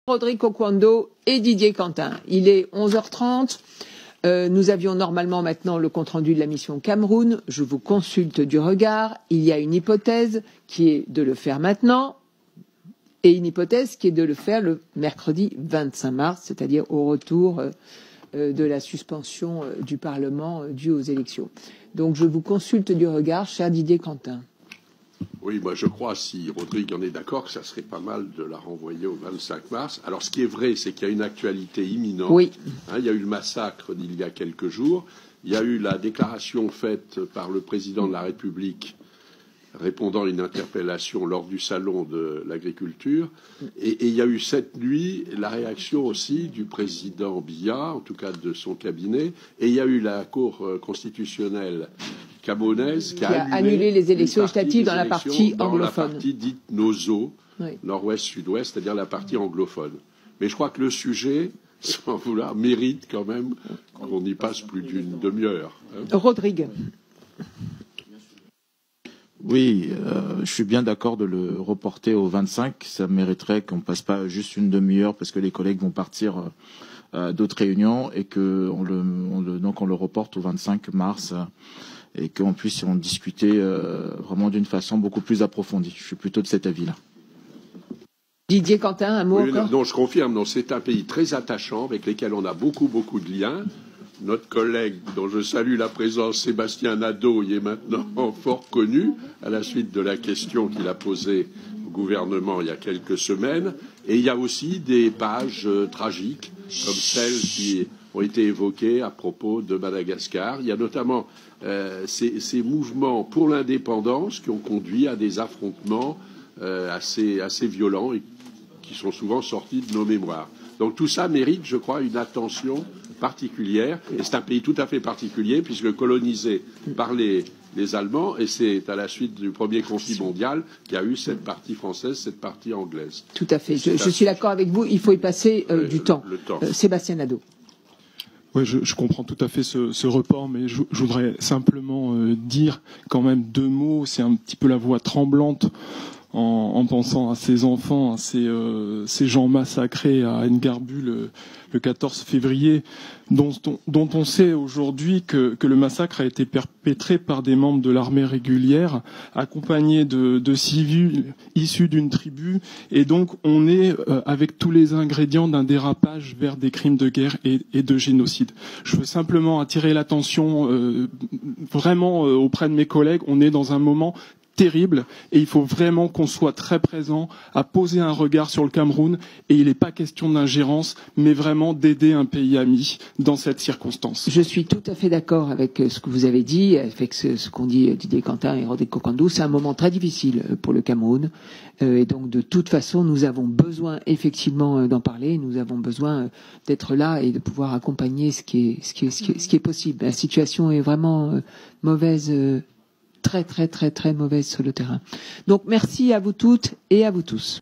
Rodrigue Oquendo et Didier Quentin. Il est 11h30. Nous avions normalement maintenant le compte-rendu de la mission Cameroun. Je vous consulte du regard. Il y a une hypothèse qui est de le faire maintenant et une hypothèse qui est de le faire le mercredi 25 mars, c'est-à-dire au retour de la suspension du Parlement due aux élections. Donc je vous consulte du regard, cher Didier Quentin. Oui, moi je crois, si Rodrigue en est d'accord, que ça serait pas mal de la renvoyer au 25 mars. Alors ce qui est vrai, c'est qu'il y a une actualité imminente. Oui. Il y a eu le massacre d'il y a quelques jours. Il y a eu la déclaration faite par le président de la République répondant à une interpellation lors du salon de l'agriculture. Et il y a eu cette nuit la réaction aussi du président Biya, en tout cas de son cabinet. Et il y a eu la Cour constitutionnelle camerounaise qui a annulé les élections législatives dans la partie anglophone. Dans la partie dite NOZO, oui. Nord-Ouest-Sud-Ouest, c'est-à-dire la partie anglophone. Mais je crois que le sujet, sans vouloir, mérite quand même qu'on y passe plus d'une demi-heure. Rodrigue. Oui, je suis bien d'accord de le reporter au 25. Ça mériterait qu'on ne passe pas juste une demi-heure parce que les collègues vont partir à d'autres réunions et qu'on donc on le reporte au 25 mars et qu'on puisse en discuter vraiment d'une façon beaucoup plus approfondie. Je suis plutôt de cet avis-là. Didier Quentin, un mot encore ? Non, je confirme. Non, c'est un pays très attachant avec lequel on a beaucoup de liens. Notre collègue, dont je salue la présence, Sébastien Nadeau, y est maintenant fort connu à la suite de la question qu'il a posée au gouvernement il y a quelques semaines. Et il y a aussi des pages tragiques, comme celles qui ont été évoquées à propos de Madagascar. Il y a notamment ces mouvements pour l'indépendance qui ont conduit à des affrontements assez violents et qui sont souvent sortis de nos mémoires. Donc tout ça mérite, je crois, une attention particulière. Et c'est un pays tout à fait particulier, puisque colonisé par les Allemands, et c'est à la suite du premier conflit mondial qu'il y a eu cette partie française, cette partie anglaise. Tout à fait. Je suis d'accord avec vous. Il faut y passer du temps. Le temps. Sébastien Nadeau. Oui, je comprends tout à fait ce report, mais je voudrais simplement dire quand même deux mots. C'est un petit peu la voix tremblante en pensant à ces enfants, à ces gens massacrés à Ngarbu le 14 février, dont on sait aujourd'hui que le massacre a été perpétré par des membres de l'armée régulière, accompagnés de civils issus d'une tribu, et donc on est avec tous les ingrédients d'un dérapage vers des crimes de guerre et de génocide. Je veux simplement attirer l'attention vraiment auprès de mes collègues. On est dans un moment terrible et il faut vraiment qu'on soit très présent à poser un regard sur le Cameroun, et il n'est pas question d'ingérence mais vraiment d'aider un pays ami dans cette circonstance. Je suis tout à fait d'accord avec ce que vous avez dit, avec ce qu'ont dit Didier Quentin et Rodrigue Oquendo. C'est un moment très difficile pour le Cameroun et donc de toute façon nous avons besoin effectivement d'en parler, nous avons besoin d'être là et de pouvoir accompagner ce qui est possible. La situation est vraiment mauvaise, très mauvaise sur le terrain. Donc merci à vous toutes et à vous tous.